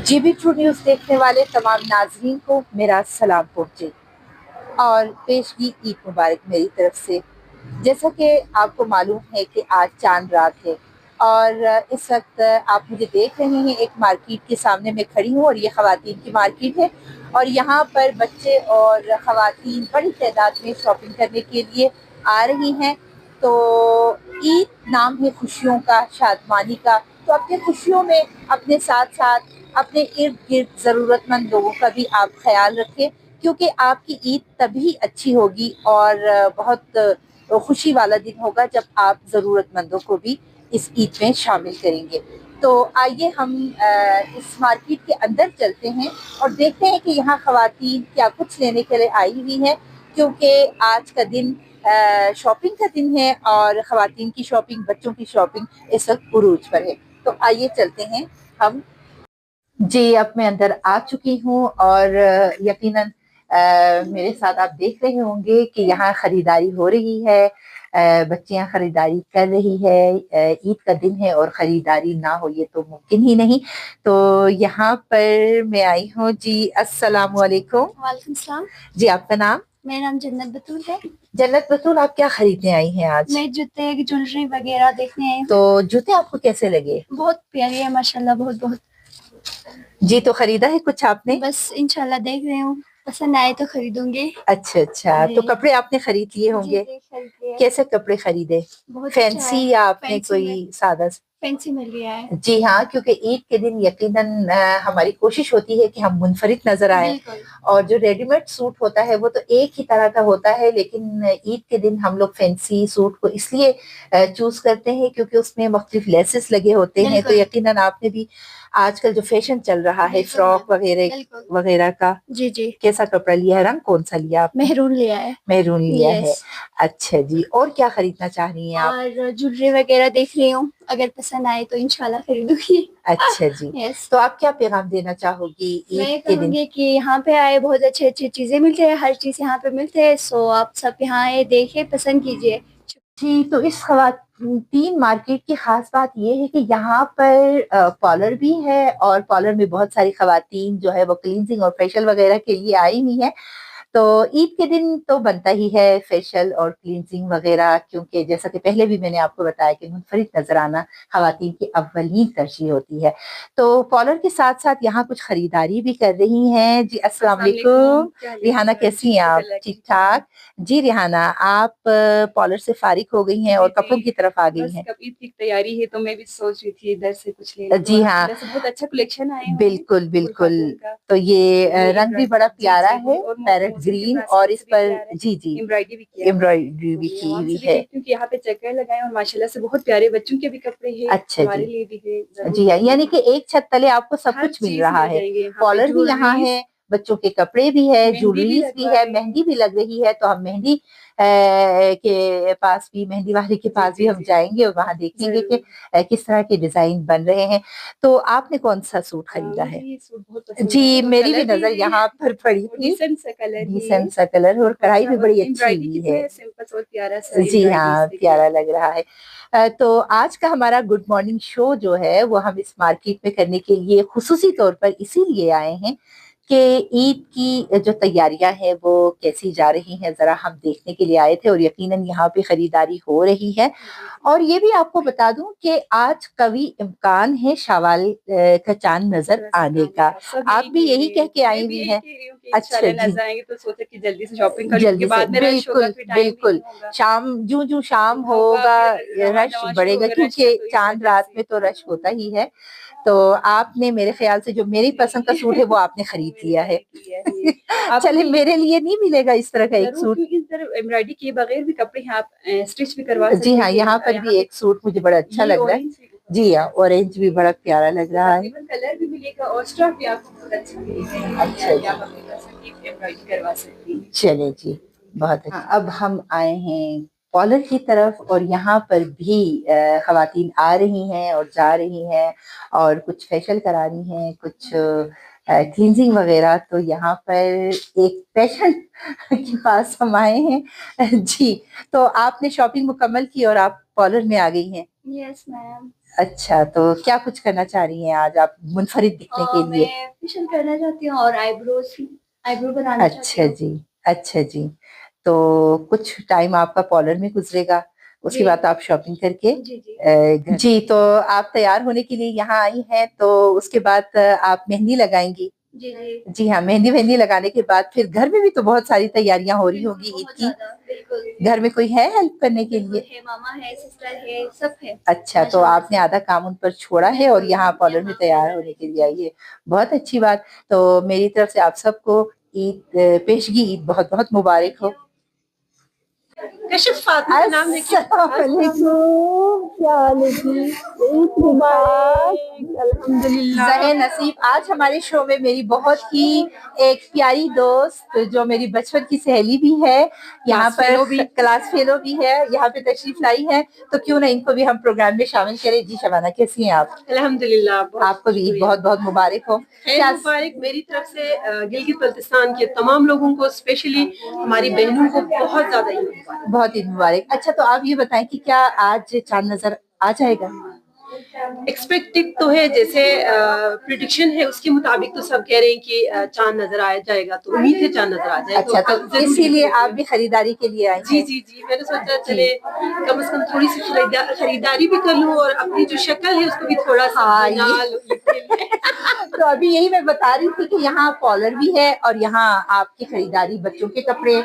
GB true news देखने वाले तमाम नाजरीन को मेरा सलाम पहुँचे और पेशगी ईद मुबारक मेरी तरफ से। जैसा कि आपको मालूम है कि आज चांद रात है और इस वक्त आप मुझे देख रहे हैं, एक मार्केट के सामने मैं खड़ी हूँ और ये ख़वातीन की मार्केट है और यहाँ पर बच्चे और ख़वातीन बड़ी तादाद में शॉपिंग करने के लिए आ रही हैं। तो ईद नाम है खुशियों का, शादमानी का, तो अपनी खुशियों में अपने साथ साथ अपने इर्द गिर्द ज़रूरतमंद लोगों का भी आप ख्याल रखें, क्योंकि आपकी ईद तभी अच्छी होगी और बहुत खुशी वाला दिन होगा जब आप ज़रूरतमंदों को भी इस ईद में शामिल करेंगे। तो आइए हम इस मार्केट के अंदर चलते हैं और देखते हैं कि यहाँ ख़वातीन क्या कुछ लेने के लिए आई हुई हैं, क्योंकि आज का दिन शॉपिंग का दिन है और ख़वातीन की शॉपिंग, बच्चों की शॉपिंग इस वक्त उरूज पर है। तो आइए चलते हैं हम। जी, अब मैं अंदर आ चुकी हूँ और यकीनन मेरे साथ आप देख रहे होंगे कि यहाँ खरीदारी हो रही है। बच्चियां खरीदारी कर रही है। ईद का दिन है और खरीदारी ना हो ये तो मुमकिन ही नहीं। तो यहाँ पर मैं आई हूँ। जी अस्सलाम वालेकुम। वालेकुम सलाम। जी, आपका नाम? मेरा नाम जन्नत बतूल है। जन्नत बतूल, आप क्या खरीदने आई हैं आज? मैं जूते ज्वेलरी वगैरह देखने आई हूँ। तो जूते आपको कैसे लगे? बहुत प्यारे है माशाल्लाह, बहुत बहुत। जी, तो खरीदा है कुछ आपने? बस इंशाल्लाह देख रही हूँ, पसंद आए तो खरीदूंगी। अच्छा अच्छा, तो कपड़े आपने खरीद लिए होंगे? कैसे कपड़े खरीदे? बहुत फैंसी या आपने कोई सादा? फैंसी मिल गया है। जी हाँ, क्योंकि ईद के दिन यकीनन हमारी कोशिश होती है कि हम मुनफरिद नजर आए। और जो रेडीमेड सूट होता है वो तो एक ही तरह का होता है, लेकिन ईद के दिन हम लोग फैंसी सूट को इसलिए चूज करते हैं क्योंकि उसमें मुख्तलिफ लेसेस लगे होते हैं। तो यकीनन आपने भी आजकल जो फैशन चल रहा है फ्रॉक वगैरह वगैरह का, जी जी, कैसा कपड़ा लिया है? रंग कौन सा लिया आपने? मेहरून लिया है। मेहरून लिया है। अच्छा जी, और क्या खरीदना चाह रही हैं आप? और ज्वेलरी वगैरह देख रही हूँ, अगर पसंद आए तो इंशाल्लाह खरीदूंगी। अच्छा जी। तो आप क्या पैगाम देना चाहोगी ईद मैं के दिन? कहूँगी कि यहाँ पे आए, बहुत अच्छी अच्छी चीजें मिलती है, हर चीज यहाँ पे मिलते है। सो आप सब यहाँ आए, देखे, पसंद कीजिए। जी, तो इस खवातीन मार्केट की खास बात ये है कि यहाँ पर पार्लर भी है और पार्लर में बहुत सारी खवातीन जो है वो क्लींजिंग और फेशियल वगैरह के लिए आई हुई है। तो ईद के दिन तो बनता ही है फेशियल और क्लींजिंग वगैरह, क्योंकि जैसा कि पहले भी मैंने आपको बताया कि मुनफरिद नजर आना खवातीन की अव्वलीन तरजीह होती है। तो पार्लर के साथ साथ यहाँ कुछ खरीदारी भी कर रही हैं। जी अस्सलाम वालेकुम रिहाना, कैसी हैं आप? ठीक ठाक। जी रिहाना, आप पार्लर से फारिग हो गई हैं और कपड़ों की तरफ आ गई हैं। ईद की तैयारी है तो मैं भी सोच रही थी इधर से कुछ ले। जी हाँ, बहुत अच्छा कलेक्शन आया है। बिल्कुल बिल्कुल। तो ये रंग भी बड़ा प्यारा है, पैरेट ग्रीन, और इस पर जी जी एम्ब्रॉयडरी भी की हुई है। क्योंकि यहाँ पे चक्कर लगाए और माशाल्लाह से बहुत प्यारे बच्चों के भी कपड़े हैं। अच्छा हमारे जी, लिए भी है। जी हाँ, यानी कि एक छत तले आपको सब कुछ मिल रहा है। कॉलर भी यहाँ है, बच्चों के कपड़े भी है, ज्वेलरीज भी है, मेहंदी भी लग रही है। तो हम मेहंदी के पास भी, मेहंदी वाले के पास भी हम जाएंगे और वहाँ देखेंगे कि किस तरह के डिजाइन बन रहे हैं। तो आपने कौन सा सूट खरीदा है? जी, मेरी भी नजर यहाँ पर पड़ी थी। डिसेंट सा कलर और कढ़ाई भी बड़ी अच्छी हुई है। जी हाँ, प्यारा लग रहा है। तो आज का हमारा गुड मॉर्निंग शो जो है वो हम इस मार्केट में करने के लिए खुसूसी तौर पर इसीलिए आए हैं कि ईद की जो तैयारियां हैं वो कैसी जा रही हैं, जरा हम देखने के लिए आए थे और यकीनन यहाँ पे खरीदारी हो रही है। और ये भी आपको बता दूं कि आज कभी इम्कान है शवाल का चांद नजर आने का। आप भी यही कह के आई हुई हैं? अच्छा जी, तो सोचा कि जल्दी से शॉपिंग कर जल्दी से, बिल्कुल बिल्कुल। होगा। शाम जूं जूं शाम होगा रश बढ़ेगा, क्योंकि चांद रात में तो रश होता ही है। तो आपने मेरे ख्याल से जो मेरी पसंद का सूट है वो आपने खरीद लिया है। चले, मेरे लिए नहीं मिलेगा इस तरह का एक सूट? एम्ब्रॉयडरी किए बगैर भी कपड़े यहाँ स्टिच भी करवा सकते जी हैं। हाँ, यहाँ पर भी एक सूट मुझे बड़ा अच्छा लग रहा है। जी हाँ, ऑरेंज भी बड़ा प्यारा लग रहा है। कलर भी मिलेगा और स्टफ भी आपको बहुत अच्छा मिलेगा। अच्छा जी, एम्ब्रॉयडरी करवा सकती हैं। चले जी, बहुत अच्छा। अब हम आए हैं कॉलर की तरफ और यहाँ पर भी खवातीन आ रही हैं और जा रही हैं और कुछ फेशियल करा रही हैं, कुछ क्लींजिंग वगैरह। तो यहाँ पर एक पेशेंट के पास हम आए हैं। जी, तो आपने शॉपिंग मुकम्मल की और आप कॉलर में आ गई हैं? Yes ma'am. अच्छा, तो क्या कुछ करना चाह रही हैं आज आप मुनफरिद दिखने के लिए? मैं फेशियल करना चाहती हूँ और आईब्रो बनाना चाहती अच्छा हूँ। जी, अच्छा जी। तो कुछ टाइम आपका पार्लर में गुज़रेगा, उसके जी बाद आप शॉपिंग करके जी जी घर जी, तो आप तैयार होने के लिए यहाँ आई हैं, तो उसके बाद आप मेहंदी लगाएँगी? जी जी जी हाँ, मेहंदी-वेहंदी लगाने के बाद फिर घर में भी तो बहुत सारी तैयारियाँ हो रही बिल्कुल होंगी ईद बहुत की। ज्यादा बिल्कुल घर में कोई है हेल्प करने के बिल्कुल लिए? है, मामा है, सिस्टर है, सब है अच्छा, तो माशाल्लाह आपने से। आधा काम उन पर छोड़ा है और बिल्कुल यहाँ पार्लर में यहाँ तैयार पार्लर होने में के लिए जी आई है। बहुत अच्छी बात। तो मेरी तरफ से आप सबको पेशगी ईद बहुत-बहुत मुबारक थैंक हो। यू। कशिफ फातिमा का नाम लेके अस्सलाम वालेकुम, क्या हाल है जी? ईद मुबारक। अल्हम्दुलिल्लाह। ज़हे नसीब, आज हमारे शो में मेरी बहुत ही एक प्यारी दोस्त जो मेरी बचपन की सहेली भी है, यहाँ क्लास पर फेलो भी। क्लास फेलो भी है, यहाँ पे तशरीफ लाई है, तो क्यों ना इनको भी हम प्रोग्राम में शामिल करें। जी शबाना, कैसी हैं आप? अल्हम्दुलिल्लाह, बहुत आपको भी ईद शुक्रिया। बहुत-बहुत मुबारक हो। ईद क्या मुबारक मेरी तरफ से गिलगित बल्तिस्तान के तमाम लोगों को, स्पेशली हमारी बहनों को बहुत ज़्यादा ईद मुबारक। बहुत ईद मुबारक। अच्छा, तो आप ये बताएँ कि क्या आज चाँद नज़र आ जाएगा? एक्सपेक्टेड तो है, जैसे प्रिडिक्शन है उसके मुताबिक तो सब कह रहे हैं कि चांद नजर आ जाएगा, तो उम्मीद है चांद नजर आ जाए। अच्छा, तो जरूर इसीलिए ईद आप भी खरीदारी के लिए आई जी हैं? जी जी, मैंने सोचा जी। चले कम से कम थोड़ी सी खरीदारी भी कर लूं और अपनी जो शक्ल है उसको भी थोड़ा सा हाँ, बना ये लूं ईद के लिए। तो अभी यही मैं बता रही थी कि यहाँ कॉलर भी है और यहाँ आपकी खरीदारी बच्चों के कपड़े,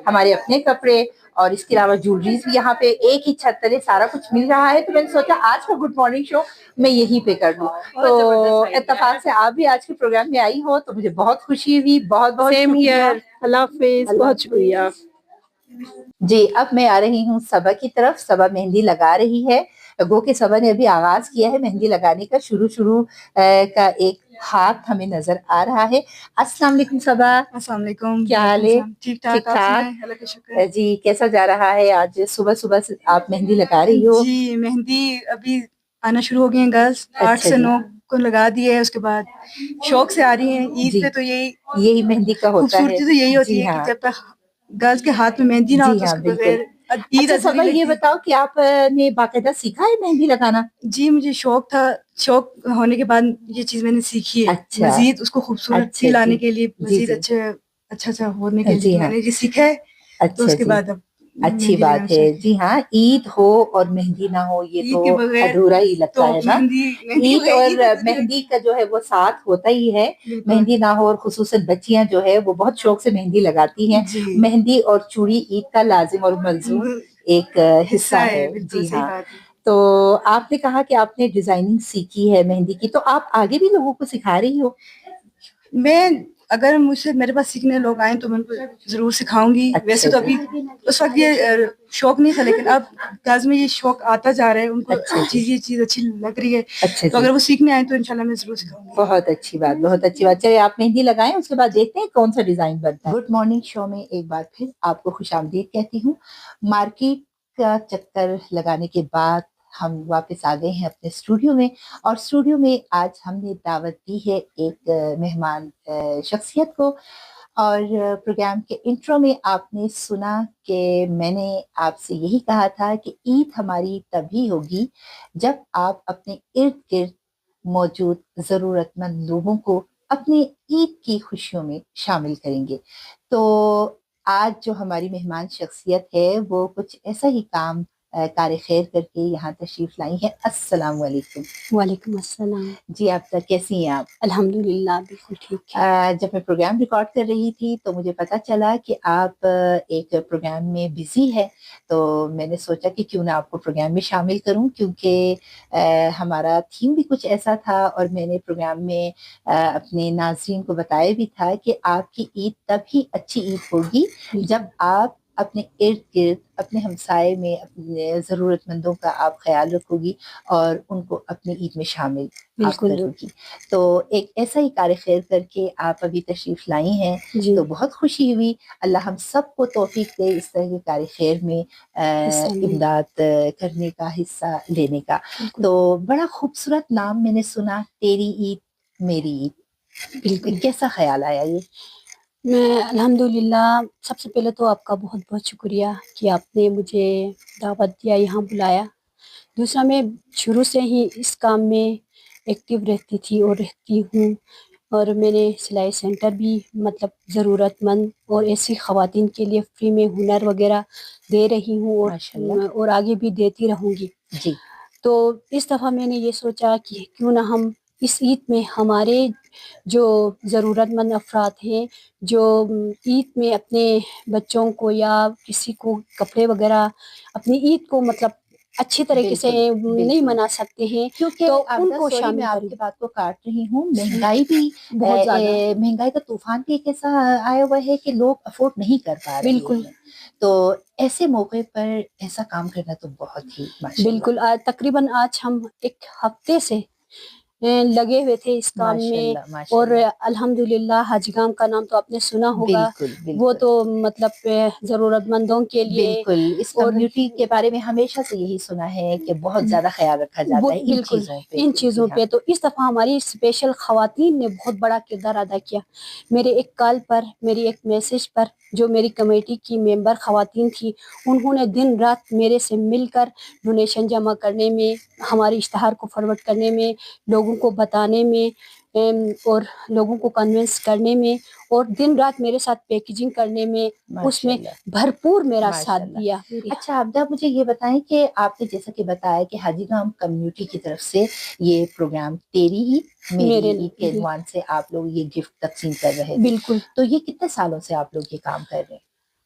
हमारे अपने कपड़े और इसके अलावा ज्वेलरीज भी यहाँ पे एक ही छत तले सारा कुछ मिल रहा है। तो मैंने सोचा आज का गुड मॉर्निंग शो मैं यहीं पे कर दूं। बहुत तो जबरदस्त आइडिया इत्तेफाक है। से आप भी आज के प्रोग्राम में आई हो तो मुझे बहुत खुशी हुई। बहुत-बहुत सेम शुक्रिया। हियर, अल्लाह हाफिज, अल्लाह बहुत हाफिज। शुक्रिया। जी, अब मैं आ रही हूँ सबा की तरफ। सबा मेहंदी लगा रही है। गो के सबा ने अभी आगाज़ किया है मेहंदी लगाने का। शुरू-शुरू का एक हाथ हमें नज़र आ रहा है। अस्सलाम वालेकुम सबा। अस्सलाम वालेकुम, क्या हाल वालेकुम है? सलाम। ठीक-ठाक, आप ठीक-ठाक? सुनाएँ? अल्लाह का शुक्र है। जी, कैसा जा रहा है आज सुबह-सुबह से आप मेहंदी लगा रही हो? जी, मेहंदी अभी आना शुरू हो गई हैं गर्ल्स, 8 अच्छा से जी। 9 को लगा दी है, उसके बाद शौक से आ रही हैं। ईद जी, पे तो यही यही मेहंदी का होता है। खूबसूरती तो यही होती जी है कि हाँ। जब तक गर्ल्स के हाथ में मेहंदी ना हो जी तो हाँ, उसके बिल्कुल। बगैर ईद अच्छा अधूरी सबा ये लगती। बताओ कि आपने बाकायदा सीखा है मेहंदी लगाना? जी, मुझे शौक था, शौक होने के बाद ये चीज़ मैंने सीखी है। अच्छा, मज़ीद उसको खूबसूरती अच्छा लाने जी। के लिए, जी, मज़ीद जी। अच्छा-अच्छा होने के लिए जी तो हाँ। मैंने ये सीखा है, तो अच्छा उसके जी। बाद अब अच्छी मेहंदी बात लगाना है। स्टार्ट की। जी हाँ, ईद हो और मेहंदी ना हो ये ईद तो के बगैर अधूरा ही लगता तो है ना? मेहंदी मेहंदी के ईद बगैर ईद और अधूरी मेहंदी लगती है। का जो है वो साथ होता ही है। बिल्कुल, मेहंदी ना हो और ख़ुसूसन बच्चियाँ जो है वो बहुत शौक से मेहंदी लगाती हैं। जी। मेहंदी और चूड़ी ईद का लाज़िम और मलज़ूम ब एक हिस्सा हिस्सा है, है। बिल्कुल जी सही हाँ। बात है। तो आपने कहा कि आपने डिज़ाइनिंग सीखी है मेहंदी की, तो आप आगे भी लोगों को सिखा रही हो? मैं अगर मुझसे मेरे पास सीखने लोग आएँ तो मैं उनको ज़रूर सिखाऊँगी। वैसे अच्छा तो जी। अभी उस वक़्त ये शौक नहीं था, लेकिन अब गर्ल्स में ये शौक आता जा रहा है, उनको अच्छा जी। ये चीज़ अच्छी लग रही है, अच्छा तो जी। अगर वो सीखने आएँ तो इंशाल्लाह मैं ज़रूर सिखाऊँगी। बहुत अच्छी बात, बहुत अच्छी बात। चलिए आप मेहंदी लगाएँ, उसके बाद देखते हैं कौन-सा डिज़ाइन बनता है। गुड मॉर्निंग शो में एक बार फिर आपको खुशामदीद कहती हूँ। मार्केट का चक्कर लगाने के बाद हम वापस आ गए हैं अपने स्टूडियो में और स्टूडियो में आज हमने दावत दी है एक मेहमान शख्सियत को और प्रोग्राम के इंट्रो में आपने सुना कि मैंने आपसे यही कहा था कि ईद हमारी तभी होगी जब आप अपने इर्द-गिर्द मौजूद ज़रूरतमंद लोगों को अपनी ईद की खुशियों में शामिल करेंगे। तो आज जो हमारी मेहमान शख्सियत है वो कुछ ऐसा ही काम कार खैर करके यहाँ तशरीफ़ लाई हैं। अस्सलाम वालेकुम। वालेकुम अस्सलाम। जी, आप कैसी हैं आप? अल्हम्दुलिल्लाह बिल्कुल ठीक है। जब मैं प्रोग्राम रिकॉर्ड कर रही थी तो मुझे पता चला कि आप एक प्रोग्राम में बिज़ी हैं, तो मैंने सोचा कि क्यों ना आपको प्रोग्राम में शामिल करूँ क्योंकि हमारा थीम भी कुछ ऐसा था और मैंने प्रोग्राम में अपने नाज़रीन को बताया भी था कि आपकी ईद तभी अच्छी ईद होगी जब आप अपने इर्द-गिर्द, अपने हमसाये में अपने ज़रूरतमंदों का आप ख़्याल रखोगी और उनको अपनी ईद में शामिल आप बिल्कुल। करोगी। तो एक ऐसा ही कार्य ख़ैर करके आप अभी तशरीफ़ लाई हैं, जी, तो बहुत खुशी हुई। अल्लाह हम सबको तौफ़ीक दे इस तरह के कार्य ख़ैर में हिस्सा लें। इमदाद करने का, हिस्सा लेने का। बिल्कुल, तो बड़ा खूबसूरत नाम मैंने सुना, तेरी ईद, मेरी ईद। बिल्कुल। कैसा ख़्याल आया ये? मैं अल्हम्दुलिल्लाह सबसे पहले तो आपका बहुत-बहुत शुक्रिया कि आपने मुझे दावत दिया, यहाँ बुलाया। दूसरा मैं शुरू से ही इस काम में एक्टिव रहती थी और रहती हूँ, और मैंने सिलाई सेंटर भी मतलब ज़रूरतमंद और ऐसी ख़वातीन के लिए फ्री में हुनर वगैरह दे रही हूँ, माशाल्लाह। और आगे भी देती रहूँगी। जी। तो इस दफ़ा मैंने ये सोचा कि क्यों ना हम इस ईद में हमारे जो ज़रूरतमंद अफराद हैं, जो ईद में अपने बच्चों को या किसी को कपड़े वगैरह अपनी ईद को मतलब अच्छी तरीके से बिल्कुल, नहीं बिल्कुल। मना सकते हैं, क्योंकि तो आपदा, उनको सॉरी मैं शामिल आपकी करूँ। बात को काट रही हूँ, महंगाई भी बहुत ज़्यादा। महंगाई का तूफान भी एक ऐसा आया हुआ है कि लोग अफोर्ड नहीं कर पा रहे बिल्कुल। हैं। तो ऐसे मौके पर ऐसा काम करना तो बहुत ही माशाल्लाह। बिल्कुल, तकरीबन आज हम 1 हफ्ते से लगे हुए थे इस काम में, माशाल्लाह, और माशाल्लाह। अल्हम्दुलिल्लाह हाजीगाम का नाम तो आपने सुना होगा। बिल्कुल, वो बिल्कुल। तो मतलब ज़रूरतमंदों के लिए, बिल्कुल, इस और कम्युनिटी के बारे में हमेशा से यही सुना है कि बहुत ज़्यादा ख़्याल रखा जाता वो है इन बिल्कुल चीज़ों पे। इन जी चीज़ों हाँ। पे। तो इस दफ़ा हमारी स्पेशल ख़वातीन ने बहुत बड़ा किरदार अदा किया। मेरे एक कॉल पर, मेरी एक मैसेज पर जो मेरी कमेटी की मेंबर ख़वातीन थी, उन्होंने दिन रात मेरे से मिलकर डोनेशन जमा करने में, हमारे इश्तहार को फॉरवर्ड करने में, लोगों को बताने में, और लोगों को कन्विंस करने में, और दिन रात मेरे साथ पैकेजिंग करने में, उसमें माशाल्लाह, भरपूर मेरा साथ माशाल्लाह। दिया। मेरी अच्छा आबदा, मुझे ये बताएं कि आपने जैसा कि बताया कि हाजीगाम कम्युनिटी की तरफ से ये प्रोग्राम तेरी ईद मेरी मेरे ईद के عنوان से आप लोग ये गिफ्ट तकसीम कर रहे थे। बिल्कुल। तो ये कितने सालों से आप लोग ये काम कर रहे हैं?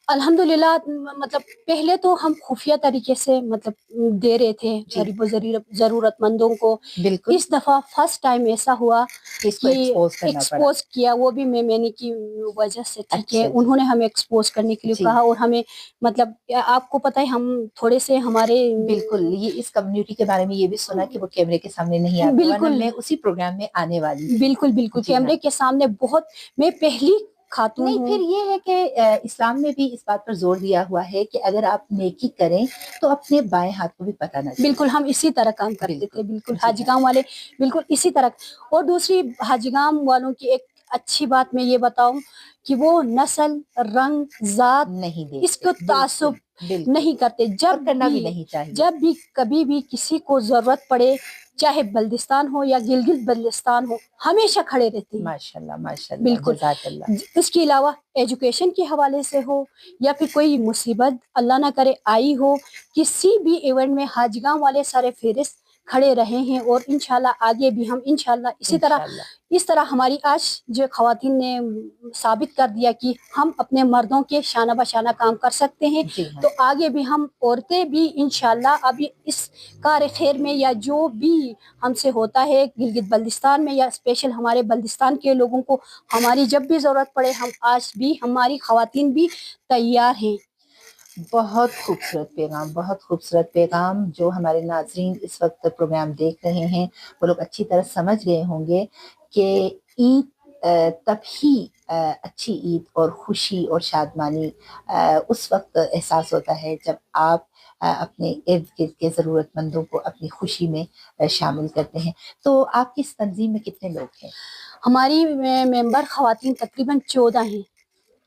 अल्हम्दुलिल्लाह मतलब पहले तो हम खुफिया तरीके से मतलब दे रहे थे जी। गरीबों ज़रूरतमंदों को। बिल्कुल। इस दफ़ा फर्स्ट टाइम ऐसा हुआ कि इसको कि एक्सपोज करना पड़ा। एक्सपोज किया, वो भी मैंने की वजह से, ठीक अच्छा है। जी। उन्होंने हमें एक्सपोज करने के लिए जी। कहा, और हमें मतलब आपको पता है हम थोड़े से हमारे बिल्कुल, ये इस कम्युनिटी के बारे में ये भी सुना कि वो कैमरे के सामने नहीं आते, वरना बिल्कुल मैं उसी प्रोग्राम में आने वाली थी। बिल्कुल बिल्कुल जी हाँ। कैमरे के सामने बहुत, मैं पहली खातून नहीं, हूँ। फिर ये है कि इस्लाम में भी इस बात पर जोर दिया हुआ है कि अगर आप नेकी करें तो अपने बाएं हाथ को भी पता ना चले। बिल्कुल हम इसी तरह काम करते बिल्कुल। थे, बिल्कुल जी हाँ। हाजीगाम वाले बिल्कुल इसी तरह। और दूसरी हाजीगाम वालों की एक अच्छी बात मैं ये बताऊं कि वो नस्ल, रंग, जात नहीं देखते। इसको तासुब बिल्कुल, बिल्कुल। नहीं करते। और करना भी नहीं चाहिए। जब भी कभी भी किसी को जरूरत पड़े, चाहे बल्दिस्तान हो या गिलगित बल्दिस्तान हो, हमेशा खड़े रहते हैं। माशाल्लाह, माशाल्लाह, बिल्कुल। जज़ाकल्लाह। इसके अलावा एजुकेशन के हवाले से हो, या फिर कोई मुसीबत अल्लाह ना करे आई हो, किसी भी इवेंट में हाजीगाम वाले सारे फेरिस्त खड़े रहे हैं, और इंशाल्लाह आगे भी हम इंशाल्लाह इसी तरह, इंशाल्लाह। इस तरह हमारी आज जो खवातीन ने साबित कर दिया कि हम अपने मर्दों के शाना बशाना काम कर सकते हैं। जी हाँ। तो आगे भी हम औरतें भी इंशाल्लाह अभी इस कार खैर में, या जो भी हमसे होता है गिलगित बल्दिस्तान में, या स्पेशल हमारे बल्दिस्तान के लोगों को हमारी जब भी ज़रूरत पड़े, हम आज भी, हमारी खवातीन भी तैयार हैं। बहुत खूबसूरत पैगाम, बहुत खूबसूरत पैगाम जो हमारे नाज़रीन इस वक्त प्रोग्राम देख रहे हैं वो लोग अच्छी तरह समझ गए होंगे कि ईद तभी अच्छी ईद और खुशी और शादमानी उस वक्त एहसास होता है जब आप अपने इर्द गिर्द के ज़रूरतमंदों को अपनी खुशी में शामिल करते हैं। तो आपकी इस तंजीम में कितने लोग हैं? हमारी मेंबर खवातीन तकरीबन 14 हैं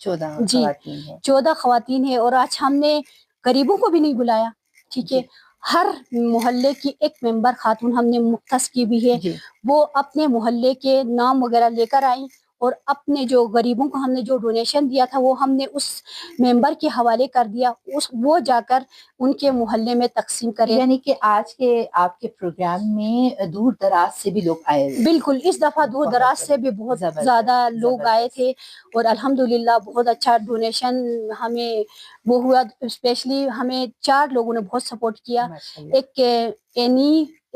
14 जी, खवातीन हैं। 14 खवातीन हैं, और आज हमने गरीबों को भी नहीं बुलाया, ठीक है। जी। हर मोहल्ले की एक मेंबर खातून हमने मुख्तस की भी है, जी। वो अपने मोहल्ले के नाम वगैरह लेकर आई, और अपने जो गरीबों को हमने जो डोनेशन दिया था वो हमने उस मेंबर के हवाले कर दिया, वो जाकर उनके मोहल्ले में तकसीम करे। यानी कि आज के आपके प्रोग्राम में दूर दराज से भी लोग आए हुए। बिल्कुल, इस दफ़ा दूर बहुत दराज से भी बहुत जबरदस्त, ज़्यादा लोग आए जबरदस्त। थे, और अल्हम्दुलिल्लाह बहुत अच्छा डोनेशन हमें वो हुआ। स्पेशली हमें 4 लोगों ने बहुत सपोर्ट किया। माशाल्लाह। एक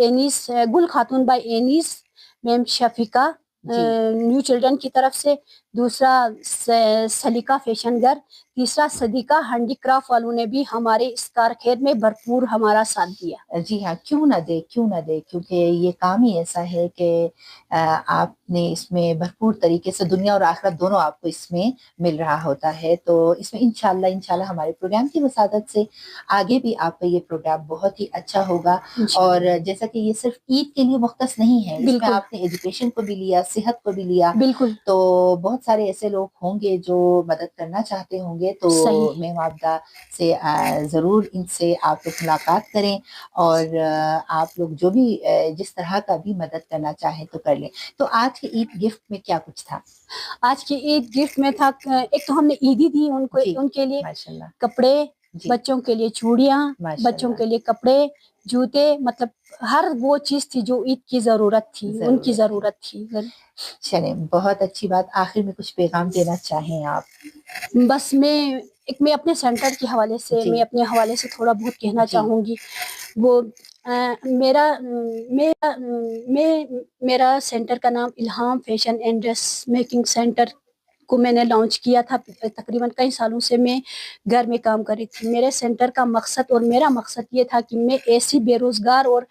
एनीस गुल खातून बाय एनीस मैम शफीका जी। न्यू चिल्ड्रन की तरफ से, दूसरा सलीका फैशन घर, तीसरा सदीका हैंडीक्राफ्ट वालों ने भी हमारे इस कारखेर में भरपूर हमारा साथ दिया। जी हाँ, क्यों ना दे, क्यों ना दे, क्योंकि ये काम ही ऐसा है कि आपने इसमें भरपूर तरीके से दुनिया और आखिरत दोनों आपको इसमें मिल रहा होता है। तो इसमें इंशाल्लाह इंशाल्लाह हमारे प्रोग्राम की वसादत से आगे भी आपका ये प्रोग्राम बहुत ही अच्छा होगा। और जैसा कि ये सिर्फ ईद के लिए मुख्तस नहीं है, इसमें बिल्कुल। आपने एजुकेशन को भी लिया, सेहत को भी लिया, बिल्कुल। तो बहुत سارے ایسے لوگ ہوں گے جو مدد کرنا چاہتے ہوں گے تو صحیح میں معاہدہ سے ضرور ان سے آپ لوگ ملاقات کریں اور آپ لوگ جو بھی جس طرح کا بھی مدد کرنا چاہیں تو کر لیں. تو آج کے عید گفٹ میں کیا کچھ تھا؟ آج کی عید گفٹ میں تھا ایک تو ہم نے عیدی دی ان کو, جی ان کے لیے ماشاء اللہ. کپڑے, جی بچوں کے لیے چوڑیاں, ماشاء بچوں اللہ. کے لیے کپڑے, جوتے, مطلب ہر وہ چیز تھی جو عید کی ضرورت تھی, ان کی ضرورت تھی. چلیں بہت اچھی بات. آخر میں کچھ پیغام دینا چاہیں آپ؟ بس میں اپنے سینٹر کے حوالے سے, جی میں اپنے حوالے سے تھوڑا بہت کہنا جی چاہوں گی. وہ میرا سینٹر کا نام الہام fashion and dress making centre کو میں نے لانچ کیا تھا. تقریباً کئی سالوں سے میں گھر میں کام کر رہی تھی. میرے سینٹر کا مقصد اور میرا مقصد یہ تھا کہ میں ایسی بے روزگار اور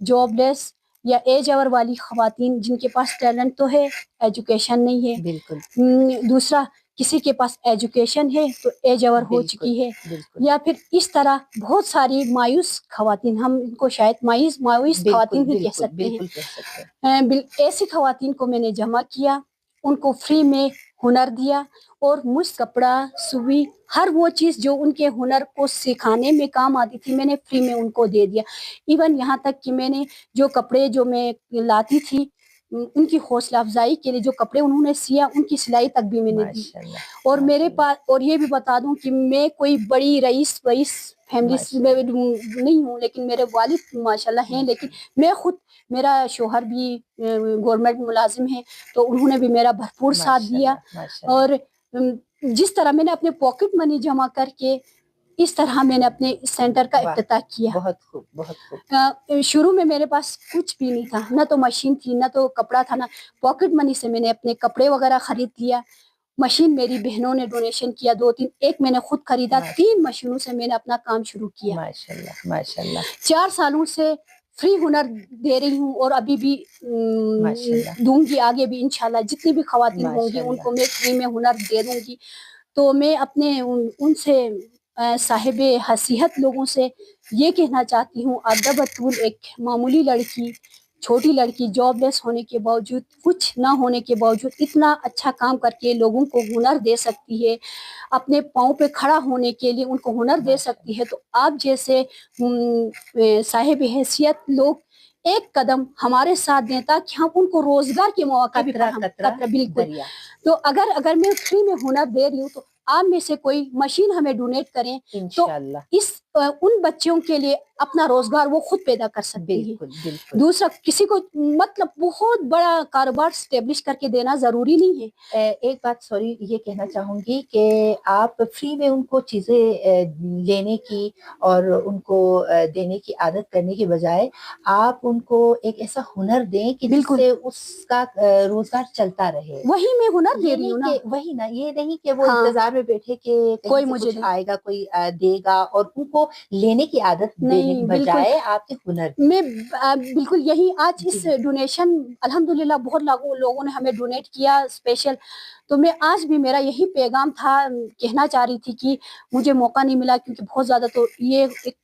جاب لیس یا ایج اوور والی خواتین جن کے پاس ٹیلنٹ تو ہے, ایجوکیشن نہیں ہے, بالکل دوسرا کسی کے پاس ایجوکیشن ہے تو ایج اوور ہو بالکل چکی ہے, بالکل یا پھر اس طرح بہت ساری مایوس خواتین, ہم ان کو شاید مایوس بالکل خواتین ہی کہہ بالکل سکتے ہیں. بالکل کہہ سکتے ہیں. ایسی خواتین کو میں نے جمع کیا, ان کو فری میں ہنر دیا اور مجھ کپڑا, سوئی, ہر وہ چیز جو ان کے ہنر کو سکھانے میں کام آتی تھی میں نے فری میں ان کو دے دیا. ایون یہاں تک کہ میں نے جو کپڑے جو میں لاتی تھی ان کی حوصلہ افزائی کے لیے جو کپڑے انہوں نے سیا ان کی سلائی تک بھی میں نے دی. ماشاء اللہ. اور میرے پاس, اور یہ بھی بتا دوں کہ میں کوئی بڑی رئیس فیملی میں نہیں ہوں, لیکن میرے والد ماشاءاللہ ہیں, لیکن میں خود, میرا شوہر بھی گورنمنٹ ملازم ہے تو انہوں نے بھی میرا بھرپور ساتھ دیا. اور جس طرح میں نے اپنے پاکٹ منی جمع کر کے اس طرح میں نے اپنے سینٹر کا افتتاح کیا. بہت خوب بہت خوب. شروع میں میرے پاس کچھ بھی نہیں تھا, نہ تو مشین تھی, نہ تو کپڑا تھا, نہ پاکٹ منی سے میں نے اپنے کپڑے وغیرہ خرید لیا. مشین میری بہنوں نے ڈونیشن کیا 2-3, ایک میں نے خود خریدا, 3 مشینوں سے میں نے اپنا کام شروع کیا. ماشاء اللہ ماشاء اللہ. 4 سالوں سے فری ہنر دے رہی ہوں اور ابھی بھی دوں گی, آگے بھی انشاءاللہ جتنی بھی خواتین ہوں گی ان کو میں فری میں ہنر دے دوں گی. تو میں اپنے ان سے صاحب حیثیت لوگوں سے یہ کہنا چاہتی ہوں, عادہ بطول ایک معمولی لڑکی, چھوٹی لڑکی, جاب لیس ہونے کے باوجود, کچھ نہ ہونے کے باوجود اتنا اچھا کام کر کے لوگوں کو ہنر دے سکتی ہے, اپنے پاؤں پہ کھڑا ہونے کے لیے ان کو ہنر دے سکتی ہے. تو آپ جیسے صاحب حیثیت لوگ ایک قدم ہمارے ساتھ دیں تاکہ ہم ان کو روزگار کے مواقع بھی بالکل. تو اگر میں فری میں ہنر دے رہی ہوں تو آپ میں سے کوئی مشین ہمیں ڈونیٹ کریں تو ان بچوں کے لیے اپنا روزگار وہ خود پیدا کر سکتے ہیں. دوسرا, کسی کو مطلب بہت بڑا کاروبار اسٹیبلش کر کے دینا ضروری نہیں ہے. ایک بات سوری یہ کہنا چاہوں گی کہ آپ فری میں ان کو چیزیں لینے کی اور ان کو دینے کی عادت کرنے کے بجائے آپ ان کو ایک ایسا ہنر دیں کہ جس سے اس کا روزگار چلتا رہے. وہی میں ہنر دے رہی ہوں نا, وہی نا, یہ نہیں کہ وہ انتظار میں بیٹھے کہ کوئی مجھے آئے گا, کوئی دے گا, اور ان کو لینے کی عادت دینے کے بجائے آپ کے ہنر. میں بالکل یہی آج اس ڈونیشن الحمدللہ بہت لوگوں نے ہمیں ڈونیٹ کیا اسپیشل. تو میں آج بھی میرا یہی پیغام تھا, کہنا چاہ رہی تھی کہ مجھے موقع نہیں ملا کیونکہ بہت زیادہ, تو یہ ایک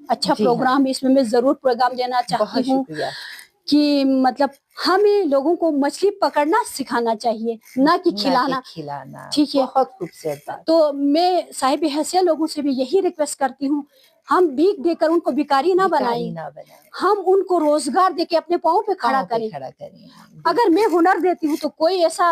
اچھا پروگرام ہے, اس میں ضرور پیغام دینا چاہتی ہوں کہ مطلب ہمیں لوگوں کو مچھلی پکڑنا سکھانا چاہیے, نہ کہ کھلانا. ٹھیک ہے, بہت خوبصورت بات. تو میں صاحب حیثیت لوگوں سے بھی یہی ریکویسٹ کرتی ہوں, ہم بھیک دے کر ان کو بھکاری نہ بنائیں, ہم ان کو روزگار دے کے اپنے پاؤں پہ کھڑا کریں. اگر میں ہنر دیتی ہوں تو کوئی ایسا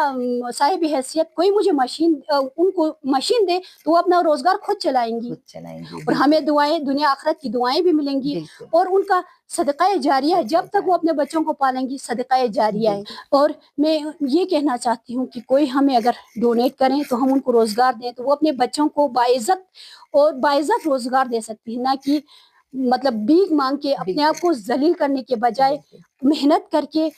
صاحب حیثیت کوئی مجھے ان کو مشین دے تو وہ اپنا روزگار خود چلائیں گی, اور ہمیں دعائیں, دنیا آخرت کی دعائیں بھی ملیں گی, اور ان کا صدقہ جاریہ ہے, جب تک وہ اپنے بچوں کو پالیں گی صدقہ جاریہ ہے. اور میں یہ کہنا چاہتی ہوں کہ کوئی ہمیں اگر ڈونیٹ کریں تو ہم ان کو روزگار دیں تو وہ اپنے بچوں کو باعزت روزگار دے سکتی ہے, نہ کہ مطلب بھیک مانگ کے اپنے آپ کو ذلیل کرنے کے بجائے محنت کر کے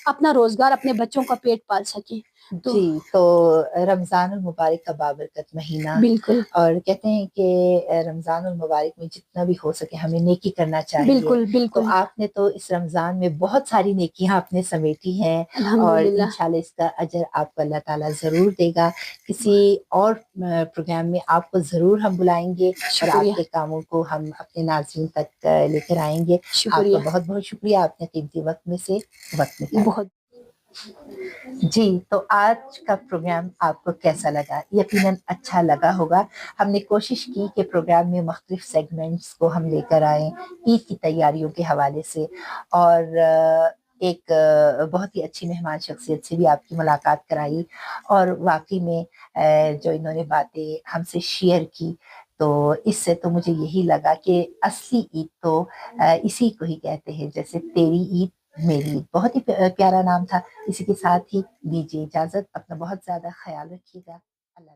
اپنا روزگار, اپنے بچوں کا پیٹ پال سکے. جی, تو رمضان المبارک کا بابرکت مہینہ, بالکل, اور کہتے ہیں کہ رمضان المبارک میں جتنا بھی ہو سکے ہمیں نیکی کرنا چاہیے. بالکل بالکل. تو آپ نے تو اس رمضان میں بہت ساری نیکیاں آپ نے سمیٹی ہیں, اور انشاءاللہ اس کا اجر آپ کو اللہ تعالیٰ ضرور دے گا. کسی اور پروگرام میں آپ کو ضرور ہم بلائیں گے اور آپ کے کاموں کو ہم اپنے ناظرین تک لے کر آئیں گے. آپ کا بہت بہت شکریہ, آپ نے قیمتی وقت میں سے وقت نکالا. جی تو آج کا پروگرام آپ کو کیسا لگا؟ یقیناً اچھا لگا ہوگا. ہم نے کوشش کی کہ پروگرام میں مختلف سیگمنٹس کو ہم لے کر آئیں عید کی تیاریوں کے حوالے سے, اور ایک بہت ہی اچھی مہمان شخصیت سے بھی آپ کی ملاقات کرائی, اور واقعی میں جو انہوں نے باتیں ہم سے شیئر کی تو اس سے تو مجھے یہی لگا کہ اصلی عید تو اسی کو ہی کہتے ہیں, جیسے تیری عید میری عید, بہت ہی پیارا نام تھا. اسی کے ساتھ ہی دیجیے اجازت, اپنا بہت زیادہ خیال رکھیے گا. اللہ